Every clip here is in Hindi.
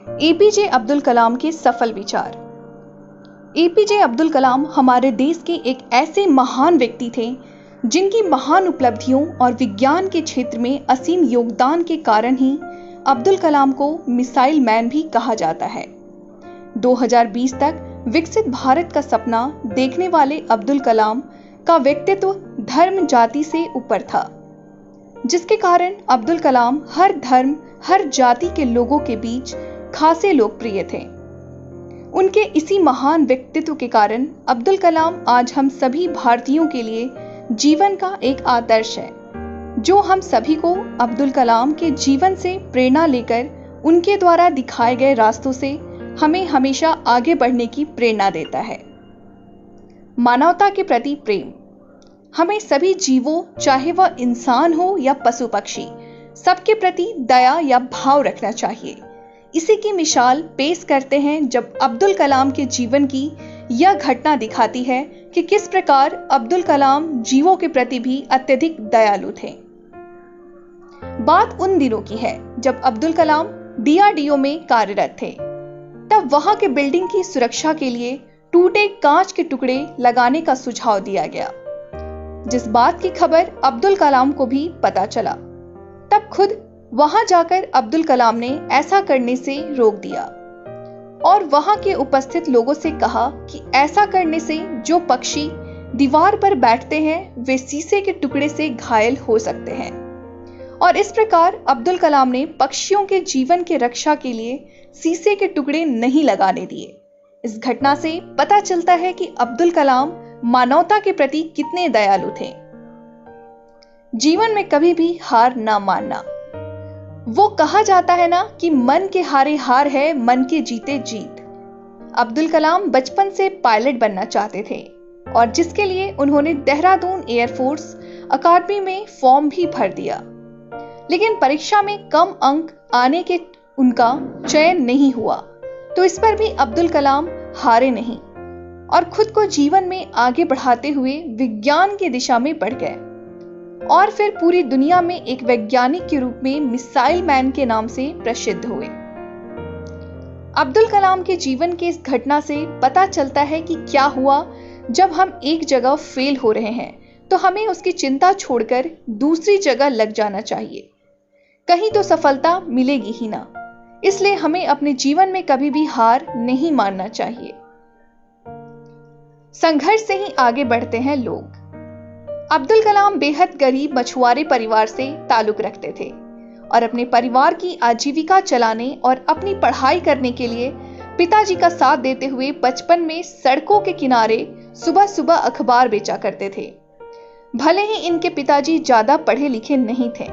एपीजे अब्दुल कलाम के सफल विचार। एपीजे अब्दुल कलाम हमारे देश के एक ऐसे महान व्यक्ति थे जिनकी महान उपलब्धियों और विज्ञान के क्षेत्र में असीम योगदान के कारण ही अब्दुल कलाम को मिसाइल मैन भी कहा जाता है। 2020 तक विकसित भारत का सपना देखने वाले अब्दुल कलाम का व्यक्तित्व धर्म जाति से ऊपर था, जिसके कारण अब्दुल कलाम हर धर्म हर जाति के लोगों के बीच खासे लोकप्रिय थे। उनके इसी महान व्यक्तित्व के कारण अब्दुल कलाम आज हम सभी भारतीयों के लिए जीवन का एक आदर्श है, जो हम सभी को अब्दुल कलाम के जीवन से प्रेरणा लेकर उनके द्वारा दिखाए गए रास्तों से हमें हमेशा आगे बढ़ने की प्रेरणा देता है। मानवता के प्रति प्रेम। हमें सभी जीवों, चाहे वह इंसान हो या पशु पक्षी, सबके प्रति दया या भाव रखना चाहिए। इसी की मिसाल पेश करते हैं जब अब्दुल कलाम के जीवन की यह घटना दिखाती है कि किस प्रकार अब्दुल कलाम जीवों के प्रति भी अत्यधिक दयालु थे। बात उन दिनों की है जब अब्दुल कलाम डीआरडीओ में कार्यरत थे। तब वहां के बिल्डिंग की सुरक्षा के लिए टूटे कांच के टुकड़े लगाने का सुझाव दिया गया, जिस बात की खबर अब्दुल कलाम को भी पता चला। तब खुद वहां जाकर अब्दुल कलाम ने ऐसा करने से रोक दिया और वहां के उपस्थित लोगों से कहा कि ऐसा करने से जो पक्षी दीवार पर बैठते हैं वे शीशे के टुकड़े से घायल हो सकते हैं। और इस प्रकार अब्दुल कलाम ने पक्षियों के जीवन के रक्षा के लिए शीशे के टुकड़े नहीं लगाने दिए। इस घटना से पता चलता है कि अब्दुल कलाम मानवता के प्रति कितने दयालु थे। जीवन में कभी भी हार ना मानना। वो कहा जाता है ना कि मन के हारे हार है, मन के जीते जीत। अब्दुल कलाम बचपन से पायलट बनना चाहते थे और जिसके लिए उन्होंने देहरादून एयरफोर्स अकादमी में फॉर्म भी भर दिया, लेकिन परीक्षा में कम अंक आने के उनका चयन नहीं हुआ। तो इस पर भी अब्दुल कलाम हारे नहीं और खुद को जीवन में आगे बढ़ाते हुए विज्ञान की दिशा में बढ़ गए और फिर पूरी दुनिया में एक वैज्ञानिक के रूप में मिसाइल मैन के नाम से प्रसिद्ध हुए। अब्दुल कलाम के जीवन के इस घटना से पता चलता है कि क्या हुआ जब हम एक जगह फेल हो रहे हैं तो हमें उसकी चिंता छोड़कर दूसरी जगह लग जाना चाहिए। कहीं तो सफलता मिलेगी ही ना, इसलिए हमें अपने जीवन में कभी भी हार नहीं मानना चाहिए। संघर्ष से ही आगे बढ़ते हैं लोग। अब्दुल कलाम बेहद गरीब मछुआरे परिवार से ताल्लुक रखते थे और अपने परिवार की आजीविका चलाने और अपनी पढ़ाई करने के लिए पिताजी का साथ देते हुए बचपन में सड़कों के किनारे सुबह सुबह अखबार बेचा करते थे। भले ही इनके पिताजी ज्यादा पढ़े लिखे नहीं थे,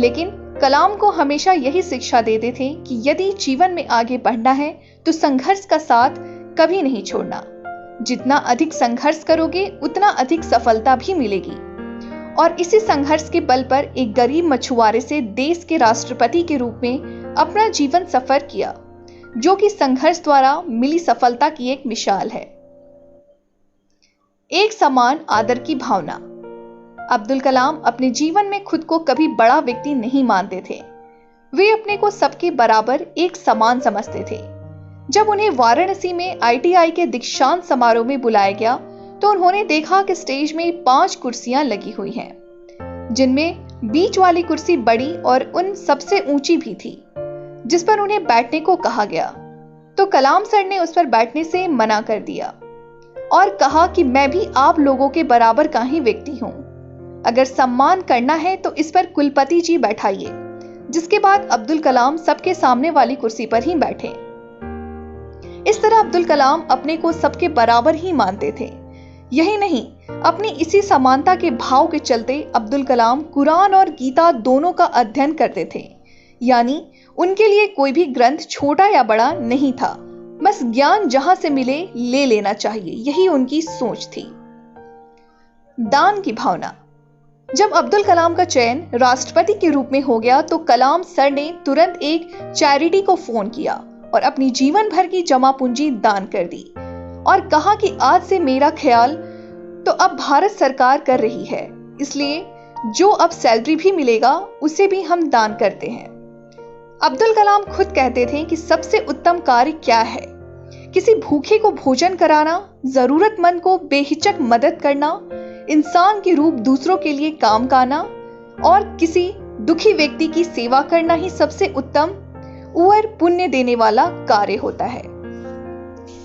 लेकिन कलाम को हमेशा यही शिक्षा देते थे कि यदि जीवन में आगे बढ़ना है तो संघर्ष का साथ कभी नहीं छोड़ना। जितना अधिक संघर्ष करोगे उतना अधिक सफलता भी मिलेगी। और इसी संघर्ष के बल पर एक गरीब मछुआरे से देश के राष्ट्रपति के रूप में अपना जीवन सफर किया, जो कि संघर्ष द्वारा मिली सफलता की एक मिसाल है। एक समान आदर की भावना। अब्दुल कलाम अपने जीवन में खुद को कभी बड़ा व्यक्ति नहीं मानते थे। वे अपने को सबके बराबर एक समान समझते थे। जब उन्हें वाराणसी में आईटीआई के दीक्षांत समारोह में बुलाया गया तो उन्होंने देखा कि स्टेज में 5 कुर्सियां लगी हुई हैं, जिनमें बीच वाली कुर्सी बड़ी और उन सबसे ऊंची भी थी, जिस पर उन्हें बैठने को कहा गया। तो कलाम सर ने उस पर बैठने से मना कर दिया और कहा कि मैं भी आप लोगों के बराबर का ही व्यक्ति हूं। अगर सम्मान करना है तो इस पर कुलपति जी बैठाइए। जिसके बाद अब्दुल कलाम सबके सामने वाली कुर्सी पर ही बैठे। इस तरह अब्दुल कलाम अपने को सबके बराबर ही मानते थे। यही नहीं, अपनी इसी समानता के भाव के चलते अब्दुल कलाम कुरान और गीता दोनों का अध्ययन करते थे। यानी उनके लिए कोई भी ग्रंथ छोटा या बड़ा नहीं था, बस ज्ञान जहां से मिले ले लेना चाहिए, यही उनकी सोच थी। दान की भावना। जब अब्दुल कलाम का चयन राष्ट्रपति के रूप में हो गया तो कलाम सर ने तुरंत एक चैरिटी को फोन किया और अपनी जीवन भर की जमा पूंजी दान कर दी और कहा कि आज से मेरा ख्याल तो अब भारत सरकार कर रही है, इसलिए जो अब सैलरी भी मिलेगा उसे भी हम दान करते हैं। अब्दुल कलाम खुद कहते थे कि सबसे उत्तम कार्य क्या है? किसी भूखे को भोजन कराना, जरूरतमंद को बेहिचक मदद करना, इंसान के रूप दूसरों के लिए काम करना और किसी दुखी व्यक्ति की सेवा करना ही सबसे उत्तम और पुण्य देने वाला कार्य होता है।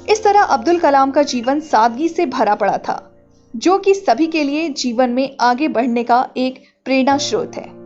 इस तरह अब्दुल कलाम का जीवन सादगी से भरा पड़ा था, जो कि सभी के लिए जीवन में आगे बढ़ने का एक प्रेरणा स्रोत है।